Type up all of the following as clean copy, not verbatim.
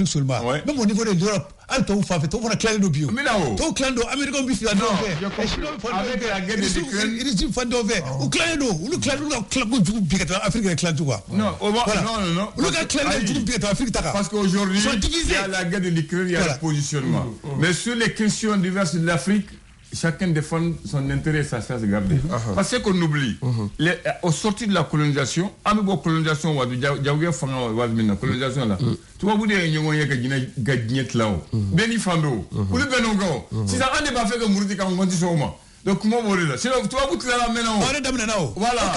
seulement. Même au niveau de l'Europe, on a clairé nos bio. On clare nos Américains bifs avec la guerre de l'Ukraine. Ils disent fando vert. On clare nos, on clare nos clago du bigat Afrique clare quoi. Non, non. On a clairé du bigat Afrique taka. Parce qu'aujourd'hui, il y a la guerre de l'Ukraine, il y a le positionnement. Mais sur les questions diverses de l'Afrique, chacun défend son intérêt et sa chasse gardée. Parce qu'on oublie, au sortir de la colonisation, la colonisation, tu vas vous dire qu'il y a une gagnette là-haut. Béni Fando, ou le Benongo. Si ça n'a pas fait que Mourti quand on dit ça au moins. Donc, comment vous dire là? Sinon, tu vas vous dire là maintenant. On est Damanao. Voilà.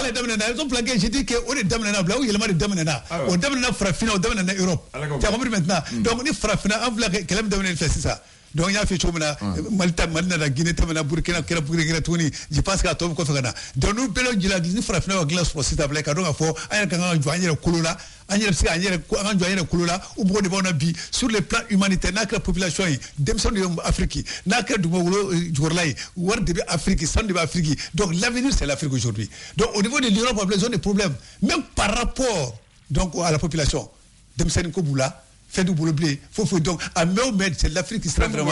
Ils ont plaqué, j'ai dit qu'on est Damanao. Là où il y a le Damanao. On Damanao Frafina, on Damanao Europe. Tu as compris maintenant? Donc, on est Frafina, on voulait qu'elle me Damanao fait ça. Donc il y a fait chomena Malta Malna Guinée Tamana Burkina Tuni je pense qu'à Tom Kofana donc nous bello gila ni frafna glace pour cette table ka donc fo aya kan joindre kulula anya psi anya joindre kulula ou bon de bona bi sur le plan humanitaire na la population demson de Afrique na ka du ngolo jorlay war de Afrique sans de Afrique donc l'avenir c'est l'Afrique aujourd'hui donc au niveau de l'Europe on a besoin de problèmes même par rapport donc à la population demson ko bula fait du boulot blé faut donc à Mohamed c'est l'Afrique qui sera vraiment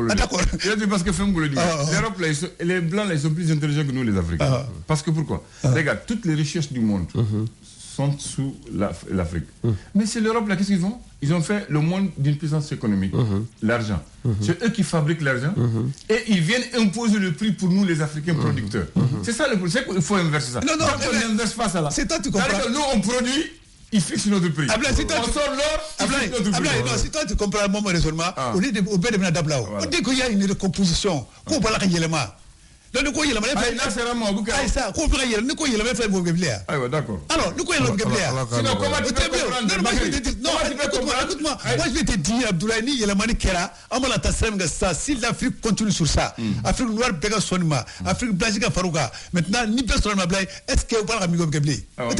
d'accord parce que l'Europe les blancs ils sont plus intelligents que nous les Africains parce que pourquoi regarde toutes les richesses du monde sont sous l'Afrique mais c'est l'Europe là qu'est-ce qu'ils font ils ont fait le monde d'une puissance économique l'argent c'est eux qui fabriquent l'argent et ils viennent imposer le prix pour nous les Africains producteurs c'est ça le problème il faut inverser ça non on n'inverse pas ça là c'est toi tu comprends nous on produit il fixe notre prix. On sort l'or, si toi tu comprends mon raisonnement, on est au bed de Dablao. On dit qu'il y a une recomposition. Qu'on va la élément. Donc, nous là, c'est vraiment ça. Qu'on peut y aller, nous y aller faire vos biblières. Ah, d'accord. Alors, nous y aller vos biblières. Sinon, comment tu peux comprendre? Écoute-moi. Moi, je vais te dire, Abdoulaye, il y a la manière Kera, Amala Tassem, ça, si l'Afrique continue sur ça, Afrique noire, Bega Sonima, Afrique blanche, Farouga, maintenant, ni personne n'a blague, est-ce qu'il y a pas amigo Gablé? On va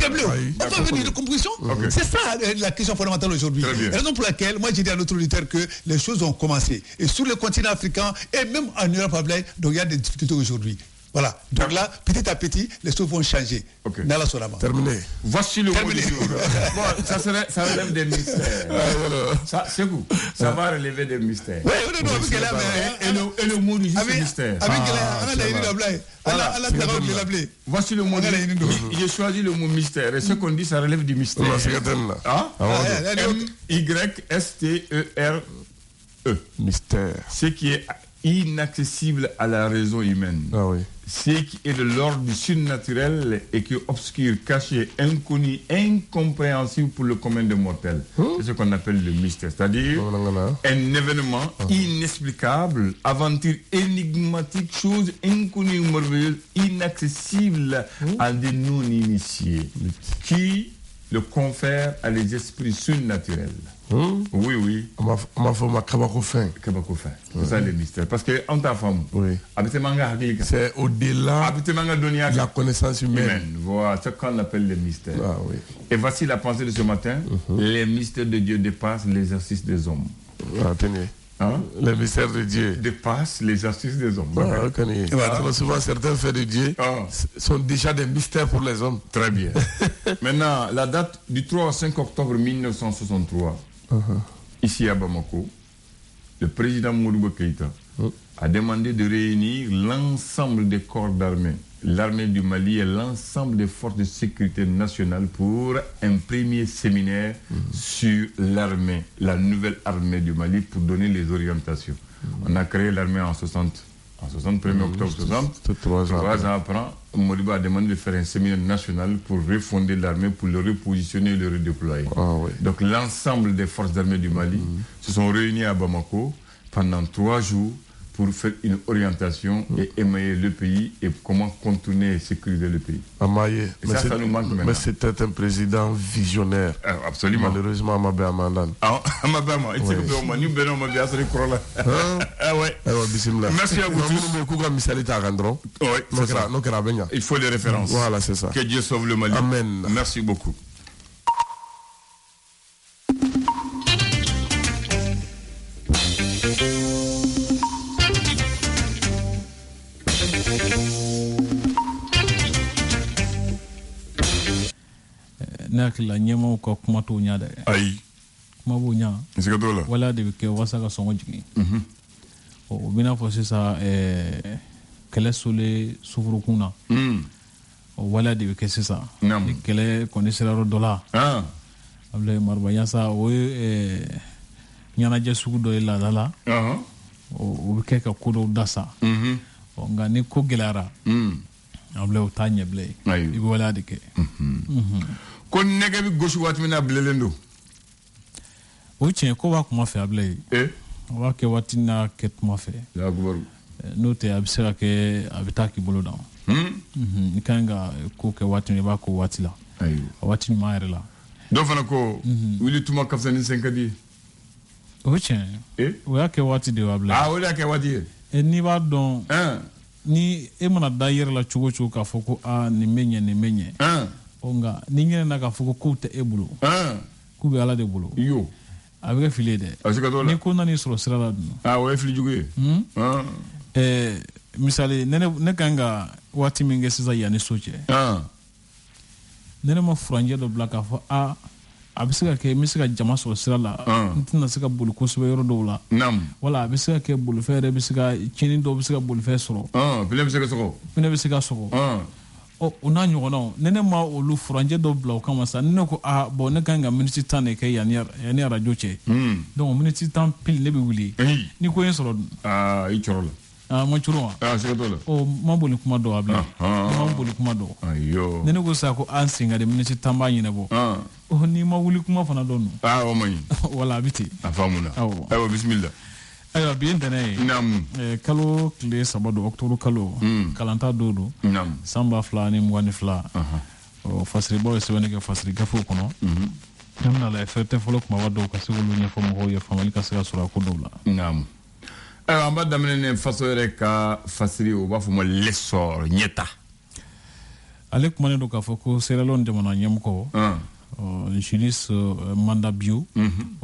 venir de composition. C'est ça la question fondamentale aujourd'hui. Raison pour laquelle, moi, j'ai dit à notre auditeur que les choses ont commencé. Et sur le continent africain, et même en Europe, donc il y a des difficultés aujourd'hui. Voilà. Donc là, petit à petit, les choses vont changer. Nala Solama. Terminé. Voici le mot du jour. Bon, ça relève des mystères. C'est vous. Ça va relever des mystères. Oui, et le mot du jour, c'est mystère. Voici le mot du jour. J'ai choisi le mot mystère. Et ce qu'on dit, ça relève du mystère. M-Y-S-T-E-R-E. Mystère. Ce qui est inaccessible à la raison humaine. Ce qui est de l'ordre du surnaturel et qui est obscur, caché, inconnu, incompréhensible pour le commun des mortels. C'est ce qu'on appelle le mystère. C'est-à-dire un événement inexplicable, aventure énigmatique, chose inconnue, merveilleuse, inaccessible à des non-initiés, qui le confère à des esprits surnaturels. Oui. On m'a fait ma kabakofin. C'est ça le mystère. Parce que en ta femme, c'est au-delà de la connaissance humaine. Voilà, c'est ce qu'on appelle le mystère. Et voici la pensée de ce matin. Les mystères de Dieu dépassent l'exercice des hommes. Tenez. Les mystères de Dieu dépassent l'exercice des hommes. Souvent, certains faits de Dieu sont déjà des mystères pour les hommes. Très bien. Maintenant, la date du 3 au 5 octobre 1963, ici à Bamako, le président Modibo Keïta a demandé de réunir l'ensemble des corps d'armée, l'armée du Mali et l'ensemble des forces de sécurité nationale pour un premier séminaire sur l'armée, la nouvelle armée du Mali, pour donner les orientations. On a créé l'armée en 1er octobre 60. 3 ans après, Modibo a demandé de faire un séminaire national pour refonder l'armée, pour le repositionner et le redéployer. Donc l'ensemble des forces d'armée du Mali se sont réunies à Bamako pendant 3 jours pour faire une orientation et émailler le pays et comment contourner et sécuriser le pays. Amaye, ça nous manque maintenant. Mais c'était un président visionnaire. Absolument. Malheureusement, Amabé Amandan. Merci à vous tous. Il faut les références. Voilà, c'est ça. Que Dieu sauve le Mali. Amen. Merci beaucoup. Nak la nyemo ko kuma to nya da ay kuma b'o ɲa wala de bɛ kɛ walasa ka sɔngɔ jigin o bɛna fɔ sisan kɛlɛ sole sufurukun na o wala de bɛ kɛ sisan ni kɛlɛ kɔni sera yɔrɔ dɔ la abulaye maruba yasa o ye ɲɛnajɛ sugu dɔ ye laada la o bɛ kɛ ka ko dɔw dasa nka ni ko gɛlɛyara abulaye o t'a ɲɛ bilen i bɛ wala de kɛ ko nɛgɛ bɛ gosi waati min na bilenlen don o tiɲɛ ko b'a kuma fɛ abulaye o b'a kɛ waati n'a kɛ kuma fɛ n'o tɛ a bɛ se ka kɛ a bɛ taa k'i bolo dan i ka kan ka ko kɛ waati min i b'a ko waati la a waati ɲuman yɛrɛ la dɔ fana ko wuli tuma ka fisa ni sen ka di ye o tiɲɛ o y'a kɛ waati de ye abulaye o de y'a kɛ waati ye n'i b'a dɔn ni e mana da i yɛrɛ la cogo o cogo k'a fɔ ko nin bɛ ɲɛ nin bɛ ɲɛ nka ni ɲɛna k'a fɔ ko kow tɛ e bolo k'u bɛ ala de bolo a bɛ kɛ fili ye dɛ ni ko nana i sɔrɔ sira la dun o ye fili jugu ye misali ne kan ka waati min kɛ sisan yanni so cɛ ne ma furanjɛ dɔ bila k'a fɔ a bɛ se ka kɛ n bɛ se ka jama sɔrɔ sira la n tɛna se ka boli kosɛbɛ yɔrɔ dɔw la wala a bɛ se ka kɛ bolifɛn yɛrɛ bɛ se ka tiɲɛni dɔw bɛ se ka bolifɛn sɔrɔ pinɛ bɛ se ka sɔgɔ pinɛ bɛ se ka sɔgɔ o n'a ɲɔgɔnnaw ne ma olu furanjɛ dɔw bila o kama sa ne ko bon ne kan ka miniti 10 de kɛ yanni arajo cɛ donc miniti 10 pile ne bɛ wuli ni ko in sɔrɔ dun i cɔrɔ la ma curu wa ma boli kuma dɔw a bila ma boli kuma dɔw ne ko sa ko an sen ka di miniti 10 b'a ɲɛnabɔ n'i ma wuli kuma fana dɔn o man ɲi wala a bɛ ten a faamuna ayiwa bisimila ayiwa bi ye ntɛnɛn ye kalo tile 3 don octobre kalo kalanta don don san 2022 fasiribaw ye sɛbɛnni kɛ fasiri gafew kɔnɔ ne bɛna lajɛ fɛrɛtɛ fɔlɔ kumaba dɔw ka se k'olu ɲɛfɔ mɔgɔw ye faamuyali ka se ka sɔrɔ a ko dɔw la ayiwa an b'a daminɛ ni faso yɛrɛ ka fasiri o b'a fɔ ma lesɔr ɲɛta ale kumanen don k'a fɔ ko Sierra Leone jamana ɲɛmɔgɔ Julius Manda Bio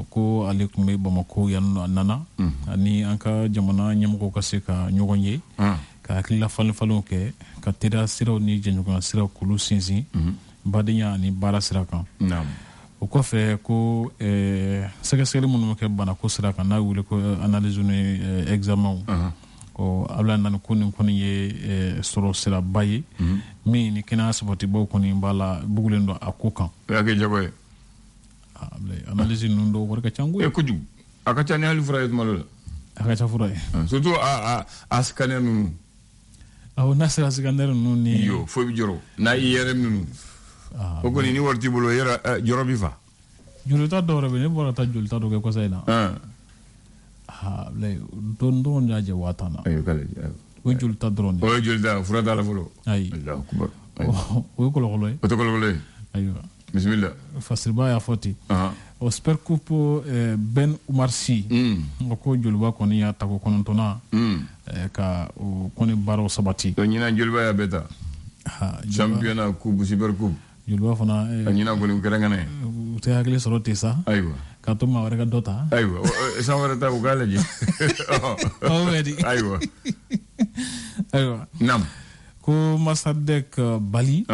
ko ale tun bɛ Bamako yan a nana ani an ka jamana ɲɛmɔgɔw ka se ka ɲɔgɔn ye ka hakilila falen-falenw kɛ ka teriya siraw ni jɛɲɔgɔnya siraw k'olu sinsin badenya ani baara sira kan o kɔfɛ ko sɛgɛsɛgɛli minnu bɛ kɛ banako sira kan n'a wele ko analyse ni examen abla nani ko nin kɔni ye sɔrɔ siraba ye min ni kɛnɛya sabatibaw kɔni b'a la bugulen don a ko kan o y'a kɛ jago ye analyse ninnu dɔw wari ka ca kojugu a ka ca ni hali fura ye tuma dɔ la a ka ca fura ye surtout a scanner ninnu n'a sera scanner ninnu ni fo bɛ jɔrɔ n'a IRM ninnu o kɔni ni wari t'i bolo jɔrɔ b'i fa jolita dɔw yɛrɛ bɛ ne bɔra ka taa jolita dɔ kɛ kɔsa in na dɔn y'a jɛ 5000 na o ye jolita dɔrɔn de o ye jolita fura t'a la fɔlɔ ayi o ye kɔlɔkɔlɔ ye o tɛ kɔlɔkɔlɔ ye ayiwa bisimila fasiriba y'a fɔ ten o super coupe Ben Umar Sy ko joliba kɔni y'a ta ko 9nan ka o kɔni baaraw sabati ɲinan joliba y'a bɛɛ ta championnat coupe super coupe joliba fana ɲinan kɔni u kɛra ŋana ye u tɛ hakili sɔrɔ ten sa ayiwa ka to maa wɛrɛ ka dɔ ta ayiwa san wɛrɛ ta u k'a lajɛ ayiwa naam ko Massadek Bali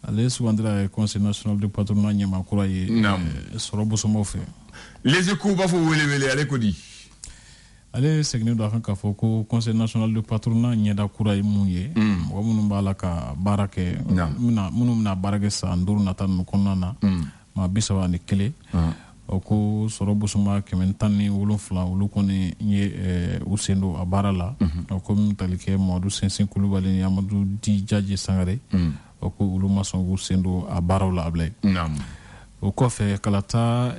ale sugandira conseil national du patronat ɲɛmaakura ye sɔrɔ bosomaw fɛ les échos b'a fɔ wele ale ko di ale seginnen don a kan k'a fɔ ko conseil national du patronat ɲɛda kura ye mun ye mɔgɔ minnu b'a la ka baara kɛ minnu bɛna baara kɛ san 5 nata ninnu kɔnɔna na maa 31 o ko sɔrɔ bosoma 117 olu kɔni ye u sen don a baara la o ko min tali kɛ Mamadu Sensin Kulubali ni Amadu Di Jaji Sangare o ko olu ma sɔn k'u sen don a baaraw la Ablaye o kɔfɛ kalata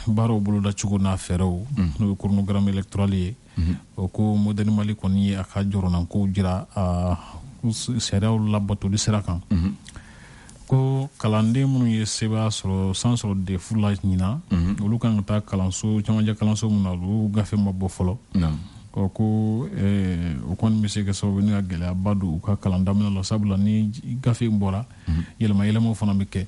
baaraw boloda cogo n'a fɛɛrɛw n'o ye chronogramme électoral ye o ko Modèle Mali kɔni ye a ka jɔrɔnankow jira sariyaw labatoli sira kan ko kalanden minnu ye sɛbɛn sɔrɔ san sɔrɔ de furula ɲina olu kan ka taa kalanso camancɛ kalanso minnu na olu gafe ma bɔ fɔlɔ ko o kɔni bɛ se ka sababu ni ka gɛlɛyaba don u ka kalan daminɛ la sabula ni gafe in bɔra yɛlɛma yɛlɛmaw fana bɛ kɛ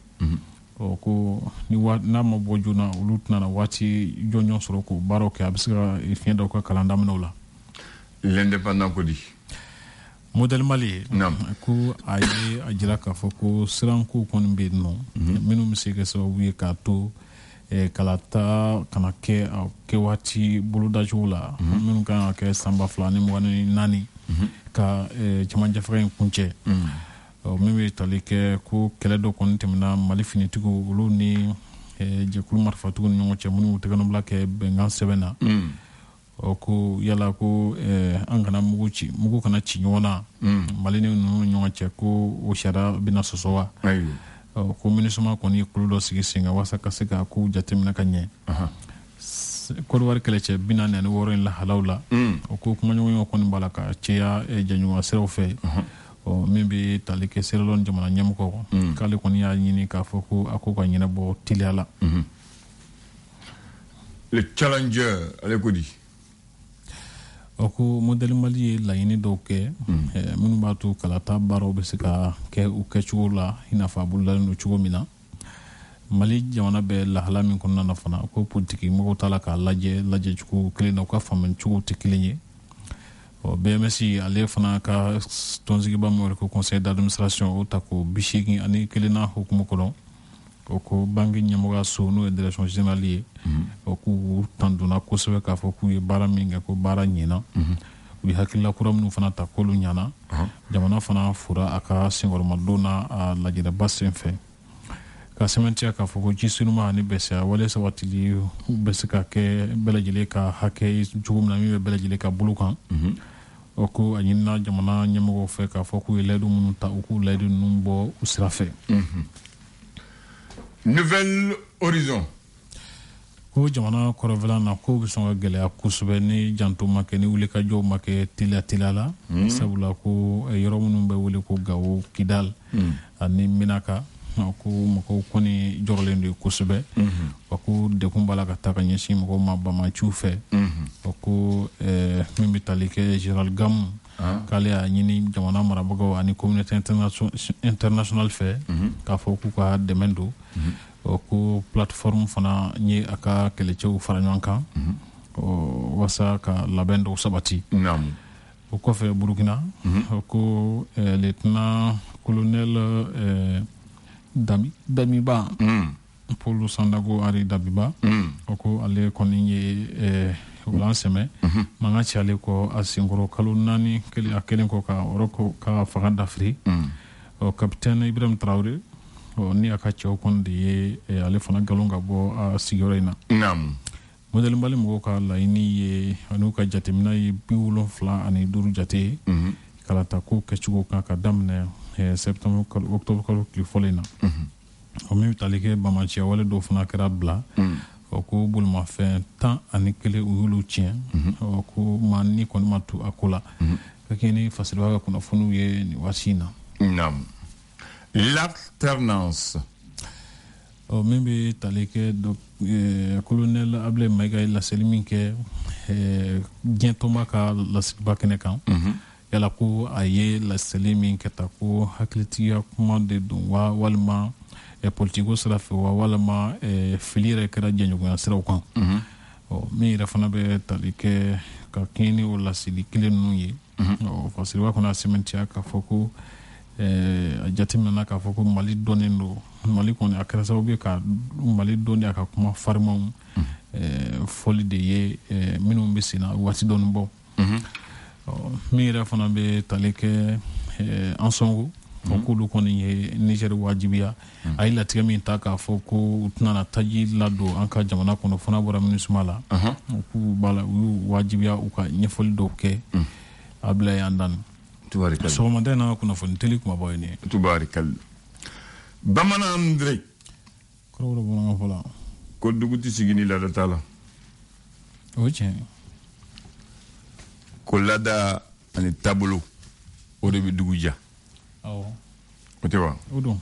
ko n'a ma bɔ joona olu tɛna waati jɔnjɔn sɔrɔ k'o baaraw kɛ a bɛ se ka fiɲɛ da u ka kalan daminɛw la l'indépendant ko di Modèle Mali ko a ye a jira k'a fɔ ko sirankow kɔni bɛ yen nɔ minnu bɛ se ka sababu ye k'a to kalata kana kɛ waati bolodacogo la minnu kan ka kɛ sanba 2024 ka cɛmancɛ faga in kuncɛ min bɛ tali kɛ ko kɛlɛ dɔ kɔni tɛmɛna Mali finitigiw olu ni jɛkulu marifatigiw ni ɲɔgɔn cɛ minnu tɛgɛnɔbila kɛ bɛnkan sɛbɛn na ko yala ko an kana mugu kana ci ɲɔgɔn na Mali ni ninnu ɲɔgɔn cɛ ko o sariya bɛna sɔsɔ wa ko MINUSMA kɔni ye kulu dɔ sigi sen kan walasa ka se ka ko jateminɛ ka ɲɛ Côte d'Ivoire kɛlɛcɛ 46 in lahalaw la o ko kumaɲɔgɔnyaw kɔni b'a la ka cɛya jɛɲɔgɔnya siraw fɛ min bɛ tali kɛ Sierra Leone jamana ɲɛmɔgɔ k'ale kɔni y'a ɲini k'a fɔ ko a ko ka ɲɛnabɔ teliya la le challenger ale ko di ko modèle Mali ye laɲini dɔw kɛ minnu b'a to kalata baaraw bɛ se ka kɛ u kɛcogo la i n'a fɔ a bolodalen don cogo min na Mali jamana bɛ lahala min kɔnɔna na fana ko politiki mɔgɔw t'a la k'a lajɛ cogo kelen na u ka faamu cogo tɛ kelen ye BMS ale fana ka tɔnsigiba min wele ko conseil d'administration o ta ko 81 na hukumu kɔnɔ o ko banque ɲɛmɔgɔya so n'o ye direction générale ye o k'u tandonna kosɛbɛ k'a fɔ k'u ye baara min kɛ ko baara ɲɛna u ye hakilila kura minnu fana ta k'olu ɲana jamana fana fura a ka senkɔrɔmadon n'a a lajɛrɛba sen fɛ ka sɛmɛntiya k'a fɔ ko ji sunuma ani bɛsɛya wale sabatili bɛ se ka kɛ bɛɛ lajɛlen ka hakɛ cogo min na min bɛ bɛɛ lajɛlen ka bolo kan o ko a ɲinina jamana ɲɛmɔgɔw fɛ k'a fɔ k'u ye layidu minnu ta u k'u layidu ninnu bɔ u sira fɛ Nouvel Horizon ko jamana kɔrɔfɛla na ko bɛ sɔn ka gɛlɛya kosɛbɛ ni janto ma kɛ ni wulikajɔw ma kɛ teliya la sabula ko yɔrɔ minnu bɛ wele ko Gao Kidal ani Menaka ko mɔgɔw kɔni jɔrɔlen don kosɛbɛ wa ko dekun b'a la ka taa ka ɲɛsin mɔgɔw ma bamaciw fɛ ko min bɛ tali kɛ Général Gamu k'ale y'a ɲini jamana marabagaw ani communauté internationale fɛ k'a fɔ k'u ka dɛmɛ don ko plateforme fana ye a ka kɛlɛcɛw fara ɲɔgɔn kan walasa ka labɛn dɔw sabati o kɔfɛ Burukina ko lieutenant colonel Damiba Paul Sandago Ari Dabiba ko ale kɔni ye ulan sɛmɛ mankan ci ale kɔ a senkɔrɔ kalo 4 a kelen kɔ ka ɔrɔ ka fanga dafiri capitaine Ibrahim Traoré ni a ka cɛw kɔni de ye ale fana galon ka bɔ a sigiyɔrɔ in na modèle Mali mɔgɔw ka laɲini ye an'u ka jateminɛ ye 75 jate ye kalata ko kɛcogo kan ka daminɛ septembre octobre kalo tile fɔlɔ in na min bɛ tali kɛ bamaciya wale dɔw fana kɛra bila ko bolimafɛn 11 u y'olu tiɲɛ ko maa ni kɔni ma to a ko la ka kɛ ni fasiriba ka kunnafoniw ye nin waati in na l'alternance min bɛ tali kɛ colonel Ablaye Mayiga ye laseli min kɛ diɲɛtɔnba ka laseliba kɛnɛ kan yala ko a ye laseli min kɛ ta ko hakilitigiya kuma de don wa walima politiko sira fɛ wa walima fili yɛrɛ kɛra jɛɲɔgɔnya siraw kan min yɛrɛ fana bɛ tali kɛ ka kɛɲɛ ni o laseli kelen ninnu ye fasiriba kɔni a sɛmɛntiya k'a fɔ ko a jateminɛna k'a fɔ ko Mali dɔnnen don Mali kɔni a kɛra sababu ye ka Mali dɔnni a ka kuma farimanw fɔli de ye minnu bɛ sen na waati dɔɔni bɔ min yɛrɛ fana bɛ tali kɛ Ansongo k'olu kɔni ye Niger wajibiya a ye latigɛ min ta k'a fɔ ko u tɛna taji ladon an ka jamana kɔnɔ fana bɔra MINUSMA la k'u b'a la u y'u wajibiya u ka ɲɛfɔli dɔw kɛ a bila yan dan sɔgɔmada in na kunnafoni teli kumaba ye nin ye tubarikali Bamanan André kɔrɔbɔrɔ bamanankan fɔ la ko dugu tɛ sigi ni laada t'a la o ye tiɲɛ ko laada ani taabolo o de bɛ dugu ja awɔ o tɛ wa o don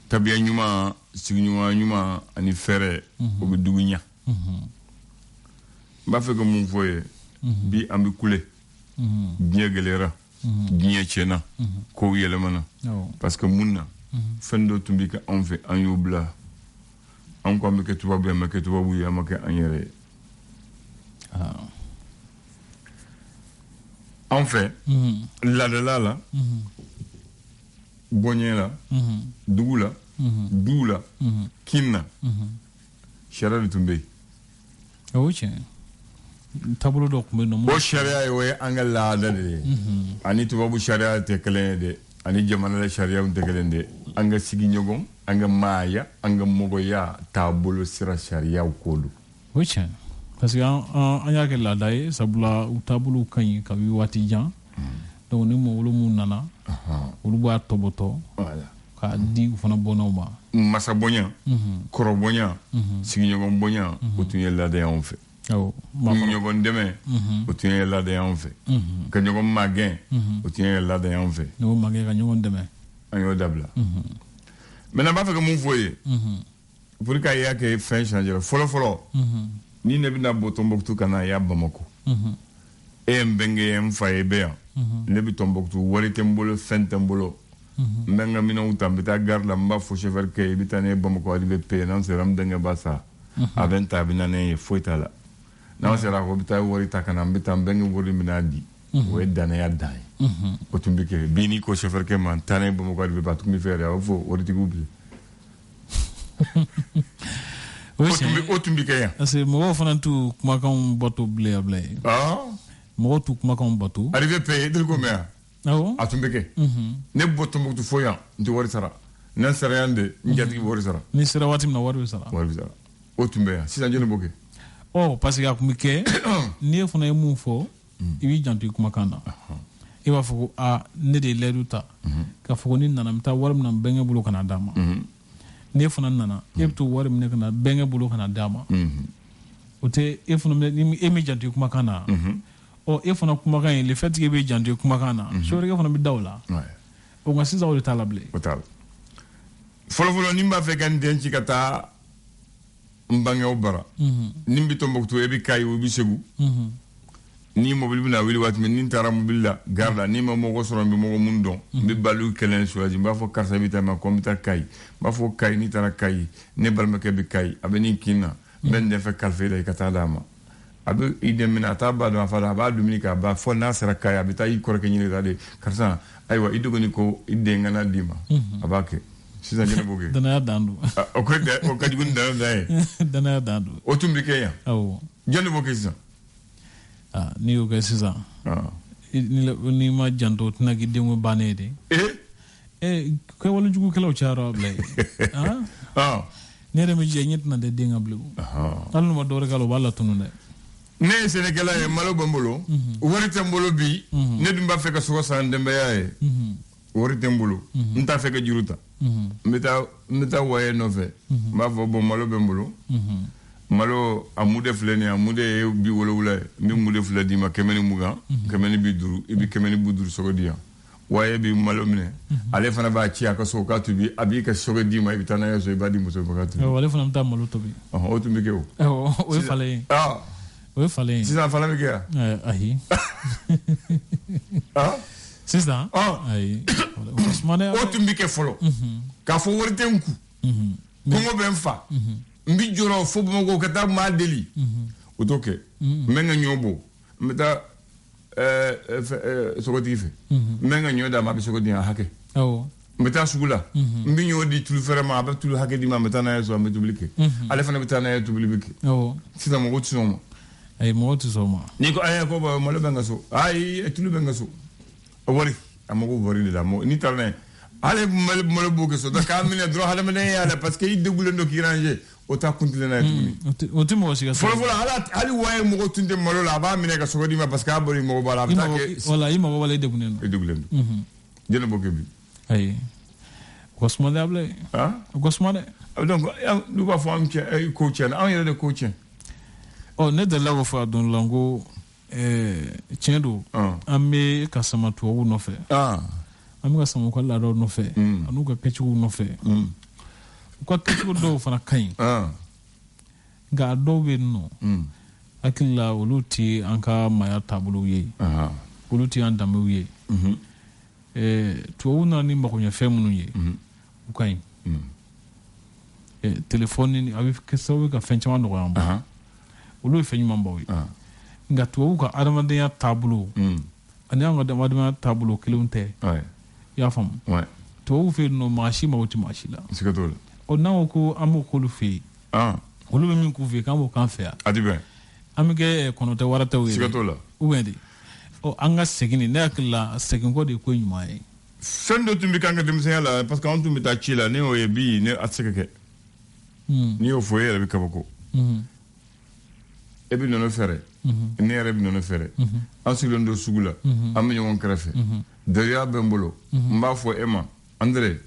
tabiya ɲuman sigiɲɔgɔnya ɲuman ani fɛɛrɛ o bɛ dugu ɲa n b'a fɛ ka mun fɔ ye bi an bɛ kule diɲɛ gɛlɛyara diɲɛ tiɲɛna kow yɛlɛmana parce que mun na fɛn dɔ tun bɛ kɛ anw fɛ an y'o bila an ko an bɛ kɛ tubabu ye an ma kɛ tubabu ye an ma kɛ an yɛrɛ ye an fɛ laadala la bɔɲɛ la dugu la duw la kin na charia de tumbe o che tabulu do ko no o charia yo anga la da de ani tubabu charia te kelen de ani jamana la charia te kelen de anga sigi nyogon anga maya anga mogoya tabulu sira charia ko do o che parce que anya ke la dai sabula tabulu kan ka wi wati jan donc ni mo wolo mun nana wolu ba toboto voilà ka di fana bonoma masa bonya koro bonya sigi nyogon bonya o tunye la de on fait oh nyogon deme o tunye la de on fait ka nyogon magin o tunye la de on fait no magin ka nyogon deme ayo dabla maintenant ba fa que mon foyer pour ka ya ke fin changer folo ni ne bina Tombouctou kana ya Bamako e mbenge mfaye be ne bi Tombouctou wari tembolo fentembolo menga mina utambita garla mba fo chauffeur ke bitane Bamako arrivé pe nan seram denga basa aventa binane foitala nan sera ko bita wari takana mbita mbenge wori minadi we dana ya dai o tumbike bini ko chauffeur ke man tane Bamako arrivé ba tukmi fere ya fo wori tigubi o tumbike ya ase mo fana tu kuma kan bato blé mo tu kuma kan bato arrivé pe del ko mea a tumbike ne boto mo tu foya ndi wori sara nan sara yande njati wori sara ni sara watim na wori sara o tumbe ya sisan jeno boke parce que akumike ni fana mu fo ibi jantu kuma kana e ba fo ne de leduta ka fo ni nana mta warim na benge bulu kana dama ne fana nana e to warim ne kana benge bulu kana dama ote e fana ni e mi jantu kuma kana e fana kuma kan le fait que be jantu kuma kana so re fana bi dawla o ngasi za o talable o tal folo nimba fe kan denci kata mbange obara nimbi Tombouctou ebi kay ubi segu ni mobil bina wili watme ni tara mobilla garda ni mo go soro bi mo mundo bi balu kelen soaji ba fo karsa bi tama komita kay ba fo kay ni tara kay ne balma ke bi kay abeni kina ben de fe kalfe de kata dama abe ide mina ta ba do fa ba dominika ba fo na sera kay abita yi korke ni de karsa aywa idugo ni ko ide ngana dima abake sisan jene boge dana dandu o ko de o kadi gun dana dandu o tumbike ya jene boge sisan ni o ga sisan ni ma janto tinagi demo banede ko wala jugu kala o charo blay ne remi je nyet na de dinga blu alno ma do regalo wala tunune ne Sénégal e malo bambolo wori tambolo bi ne dumba feka so san dembe yae wori tambolo nta feka juruta meta waye nove ma fo bo malo bambolo malo amude fleni amude bi wala mi mude fledi ma kemeni muga kemeni bi duru ibi kemeni buduru so dia waye bi malo mine ale fana ba ci aka so ka tubi abi ka so di ma ibitana yo so ibadi muso ka tubi wala fana mta malo tobi o tubi ke o fale o fale sisan fala mi ke ahi sisan ahi o tubi ke folo ka fo worte nku kongo ben fa mbi joro fo mo ka ta ma deli o toke menga nyobo meta sogodife menga nyoda ma bi sogodia hake meta sugula mbi nyodi tul vraiment ba tul hake di ma meta na yeso ma publique ale fana meta na yeso publique sita mo gotu soma ay mo gotu soma ni ko ay ko ba mo le benga so ay tul benga so o wori amogo wori da mo ni tarne ale mo le boke so da ka mine dro hala mene ya parce que il degule ndo ki ranger o ta kuntile na tuni o ti mo siga folo ali waye mo go tunde mo la ba mine ka sogodi ma parce que abori mo bala ta ke wala yimo mo wala degune ndo degule ndo jeno boke bi ay gosmane able gosmane donc du ba fo am coach en an yere de coach ne de lago fa don lango tiendo ame kasama to wo no fe ame kasama ko la do no fe anu ka kechu no fe ko kechu do fana kain ga do be no akilla uluti anka maya tabulu ye uluti andamu ye to wona ni ma ko nya fe munu ye kain telefone ni abi kesawe ka fencha wando ko amba ulu fe nyuma mbawi nga to ka adama de ya tabulu ani anga de adama tabulu kilunte ya fam to fe no mashi ma wuti mashi la sikatol o na ko amu ko lu fe olu bɛ min k'u fɛ yen k'an b'o k'an fɛ yan. A ti bɛn. An bɛ kɛ kɔnɔtɛ waratɛw ye. Siga t'o la. ou bien de an ka segin ne hakili la segin ko de ko ɲuman ye. Fɛn dɔ tun bɛ k'an ka denmisɛnya la parce que an tun bɛ taa ci la ne y'o ye bi ne a tɛ se ka kɛ. N'i y'o fɔ e yɛrɛ bɛ kabako. E bɛ nɔnɔ fɛrɛ. Ne yɛrɛ bɛ nɔnɔ fɛrɛ. An sigilen don sugu la. An bɛ ɲɔgɔn kɛrɛfɛ. Dɔnniya bɛ n bolo. N b'a fɔ e ma André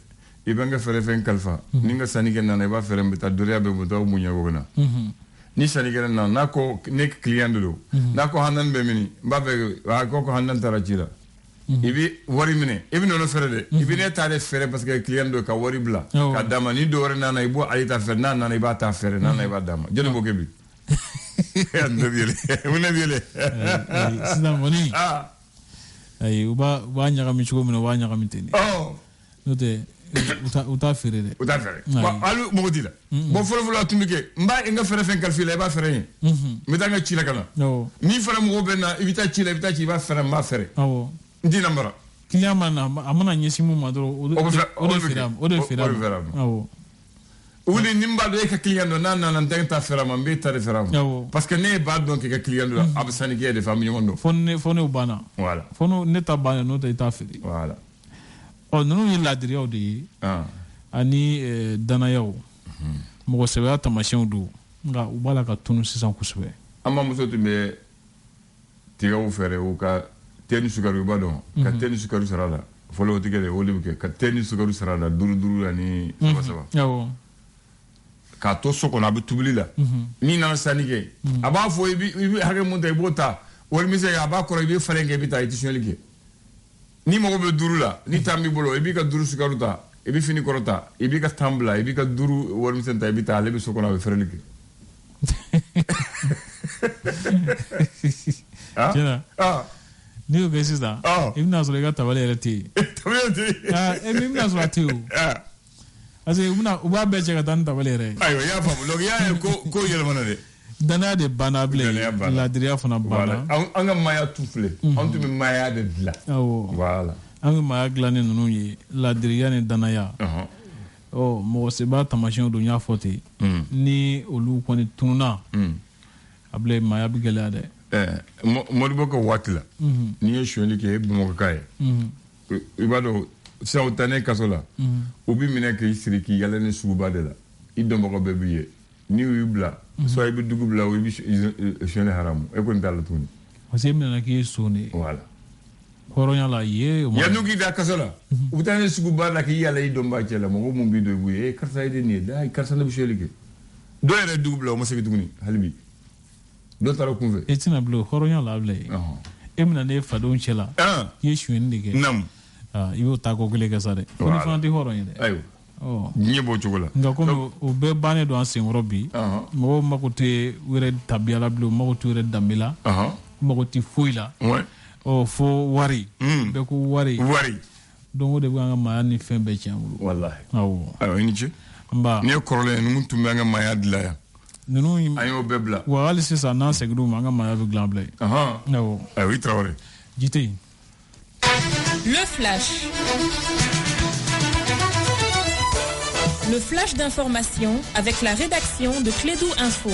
i bɛ n ka fɛrɛ fɛn kalifa. Ni n ka sannikɛ nana i b'a fɛrɛ n bɛ taa dɔnniya bɛ n bolo taa mun ɲɛ o bɛ na. Ni sannikɛla nana n'a ko ne client de don. N'a ko Hanan bɛ mini n b'a fɛ a ko Hanan taara ci la. I bɛ wari minɛ i bɛ nɔnɔ fɛrɛ dɛ. I bɛ ne ta de fɛrɛ parce que client don ka wari bila. Ka d'a ma ni dɔ wɛrɛ nana i b'o ale ta fɛrɛ n'a nana i b'a ta fɛrɛ n'a nana i b'a d'a ma. Jɔnni b'o kɛ bi? Ne bɛ yɛlɛ. Sisan kɔni ayi u b'a ɲagami cogo min na u b'a ɲagami ten de. N'o tɛ u t'a feere dɛ. U t'a feere. Bon hali mɔgɔ t'i la. Bon fɔlɔ-fɔlɔ a tun bɛ kɛ n b'a n ka fɛrɛ fɛn kalifa i la i b'a fɛrɛ n ye. N bɛ taa n ka ci la ka na. N'i fana mɔgɔw bɛ na i bɛ taa ci la i bɛ taa ci i b'a fɛrɛ n b'a fɛrɛ. N t'i namara. Client mana a mana ɲɛsin mun ma dɔrɔn o de feere a ma. O de feere a ma. Wuli ni n b'a dɔn e ka client dɔn n'a nana n tɛ ta fɛrɛ a ma n b'e ta de fɛrɛ a ma. Parce que ne b'a dɔn k'i ka client dɔn a bɛ sanni kɛ de fɛ an bɛ ɲɔgɔn dɔn. Fo n'o banna. Voilà. Fo ne ta banna n'o tɛ i t'a feere. Voilà. Ninnu ye laadiriyaw de ye. Ani danayaw. Mɔgɔsɛbɛya taamasiyɛnw don nka u b'a la ka tunu sisan kosɛbɛ. An bamuso tun bɛ tigɛw fɛrɛ u ka te ni sukaro i b'a dɔn ka te ni sukaro sara a la fɔlɔ o tigɛ de o de bɛ kɛ ka te ni sukaro sara a la 5 ani 3. K'a to so kɔnɔ a bɛ tobili la n'i nana sanni kɛ a b'a fɔ i bɛ hakɛ mun ta i b'o ta warimisɛn a b'a kɔrɔ i bɛ falen kɛ i bɛ taa i tɛ sonyali kɛ n'i mago bɛ 5 la ni tan b'i bolo i b'i ka 5 sukaro ta i bɛ fini kɔrɔ ta i b'i ka tan bila i b'i ka 5 warimisɛn ta i bɛ taa ale bɛ so kɔnɔ a bɛ fɛrɛli kɛ. Tiɲɛna n'i y'o kɛ sisan i bɛna sɔrɔ i ka tabali yɛrɛ tɛ yen. Tabali tɛ yen. I bɛna sɔrɔ a tɛ yen o. Parce que u b'a bɛɛ cɛ ka taa ni tabali yɛrɛ ye. Ayiwa i y'a faamu donc i y'a ye ko yɛlɛmana dɛ. Danaya de banna bilen laadiriya fana banna. An ka maaya tu filɛ an tun bɛ maaya de dilan. Awɔ. Voilà. An bɛ maaya dilan ni ninnu ye laadiriya ni danaya. Mɔgɔsɛbɛya taamasiyɛnw don n y'a fɔ ten. Ni olu kɔni tununa a bilen maaya bɛ gɛlɛya dɛ. Modibo ka waati la n'i ye sonyali kɛ e Bamakɔka ye i b'a dɔn sisan u taa ne kaso la u b'i minɛ k'i siri k'i yala ni suguba de la i dɔnbagaw bɛɛ b'i ye n'i y'u bila soit i bɛ dugu bila o i bɛ sonyali haramu e kɔni t'a la tuguni. Parce que i minɛna k'i ye son de ye. Voilà. Hɔrɔnya la ye. Yanni k'i da kaso la u bɛ taa ne suguba la k'i yala i dɔnbaga cɛ la mɔgɔ mun b'i dɔn i b'u ye karisa ye de nin ye karisa ne bɛ sonyali kɛ dɔw yɛrɛ dugu bila o ma segin tuguni hali bi. Dɔ taara kun fɛ. E tɛna bila hɔrɔnya la bilen. E bɛna ne fadenw cɛ la. I ye sonyali de kɛ. Naamu. I b'o ta ko kelen kɛ sa dɛ. Ko ni fana tɛ hɔrɔn ye dɛ. Ayiwa. Diɲɛ b'o cogo la. Nka komi o bɛɛ bannen don an senkɔrɔ bi. Mɔgɔw mago tɛ u yɛrɛ tabiya la bilen u mago t'u yɛrɛ danbe la. U mago tɛ foyi la. Fo wari. Bɛɛ ko wari. Wari. Donc o de bɛ an ka maaya ni fɛn bɛɛ tiɲɛ bolo. Walahi. Awɔ. Ayiwa i ni ce. Nba. Ni ye kɔrɔlen ye ninnu tun bɛ an ka maaya dilan yan. Ninnu an y'o bɛɛ bila. Wa hali sisan n'an seginna u ma an ka maaya bɛ dilan bilen. Awɔ. Ayiwa i Traoré. Jite. Le flash. Le flash d'information avec la rédaction de Clédou Info.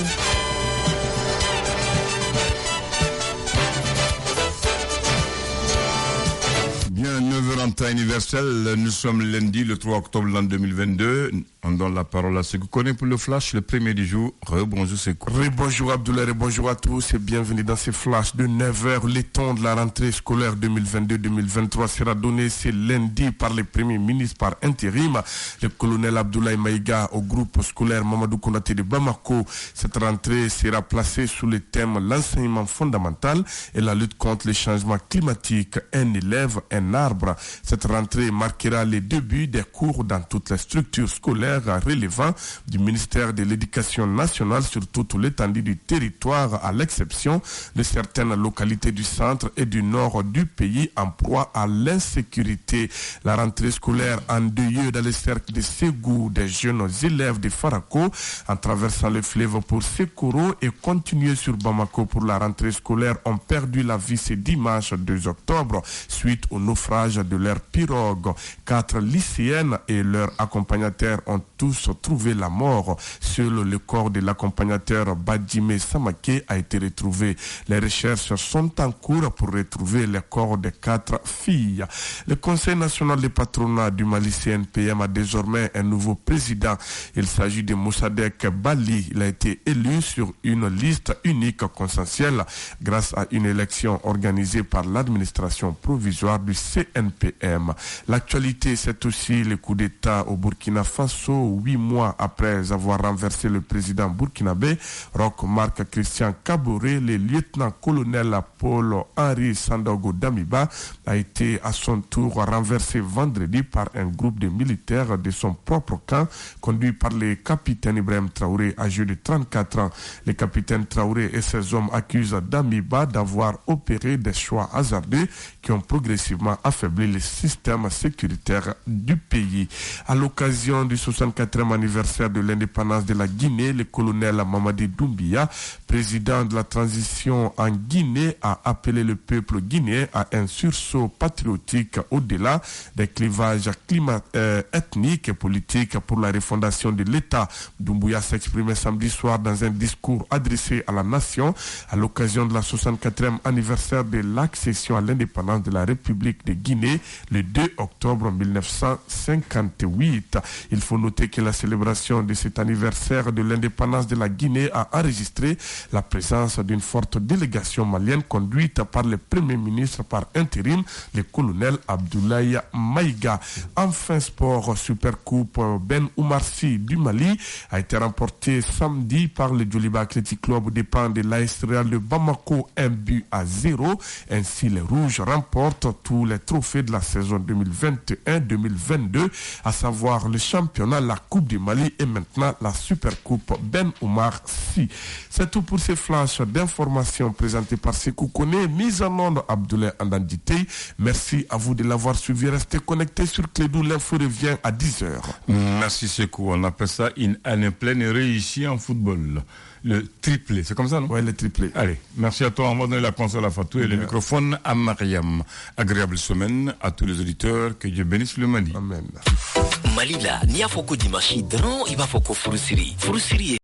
Bien, 9h en temps universel, nous sommes lundi, le 3 octobre l'an 2022. On donne la parole à Sekou Kone pour le flash, le premier du jour. Rebonjour Sekou. Rebonjour Abdoulaye, bonjour à tous et bienvenue dans ce flash de 9h. Le temps de la rentrée scolaire 2022-2023 sera donné ce lundi par le premier ministre par intérim, le colonel Abdoulaye Maïga au groupe scolaire Mamadou Konaté de Bamako. Cette rentrée sera placée sous le thème l'enseignement fondamental et la lutte contre les changements climatiques. Un élève, un arbre. Cette rentrée marquera les débuts des cours dans toutes les structures scolaires relevant du ministère de l'Éducation nationale sur toute l'étendue du territoire, à l'exception de certaines localités du centre et du nord du pays en proie à l'insécurité. La rentrée scolaire endeuillée dans le cercle de Ségou des jeunes élèves de Farako en traversant le fleuve pour Sekoro et continuer sur Bamako pour la rentrée scolaire ont perdu la vie ce dimanche 2 octobre suite au naufrage de leur pirogue. 4 lycéennes et leurs accompagnateurs ont tous trouvé la mort. Seul le corps de l'accompagnateur Badjime Samake a été retrouvé. Les recherches sont en cours pour retrouver les corps des 4 filles. Le Conseil national des patronats du Mali CNPM a désormais un nouveau président. Il s'agit de Moussadek Bali. Il a été élu sur une liste unique consensuelle grâce à une élection organisée par l'administration provisoire du CNPM. L'actualité, c'est aussi le coup d'État au Burkina Faso, 8 mois après avoir renversé le président burkinabé, Roch Marc Christian Kaboré. Le lieutenant-colonel Paul-Henri Sandaogo Damiba a été à son tour renversé vendredi par un groupe de militaires de son propre camp, conduit par le capitaine Ibrahim Traoré, âgé de 34 ans. Le capitaine Traoré et ses hommes accusent Damiba d'avoir opéré des choix hasardeux qui ont progressivement affaibli le système sécuritaire du pays. À l'occasion du 64e anniversaire de l'indépendance de la Guinée, le colonel Mamadi Doumbia, président de la transition en Guinée, a appelé le peuple guinéen à un sursaut patriotique au-delà des clivages ethniques et politiques pour la refondation de l'État. Doumbouya s'exprimait samedi soir dans un discours adressé à la nation à l'occasion de la 64e anniversaire de l'accession à l'indépendance de la République de Guinée le 2 octobre 1958. Il faut noter que la célébration de cet anniversaire de l'indépendance de la Guinée a enregistré la présence d'une forte délégation malienne conduite par le Premier ministre par intérim, le colonel Abdoulaye Maïga. Enfin, sport, Supercoupe Ben Oumarsi du Mali a été remporté samedi par le Djoliba Athletic Club dépend de l'AS Real de Bamako, 1-0. Ainsi, les Rouges remportent tous les trophées de la saison 2021-2022, à savoir le championnat, la Coupe du Mali et maintenant la Supercoupe Ben Oumarsi. C'est tout pour ces flashs d'informations présentés par Sekou Kone, mise en onde Abdoulaye Andandité. Merci à vous de l'avoir suivi. Restez connectés sur Clédou. L'info revient à 10h. Merci Sekou. On appelle ça une année pleine et réussie en football. Le triplé, c'est comme ça, non? Oui, le triplé. Allez, merci à toi. On va donner la console à Fatou et le microphone à Mariam. Agréable semaine à tous les auditeurs. Que Dieu bénisse le Mali. Amen. Malila, ni a foko dimashi, dran, il va foko furusiri. Furusiri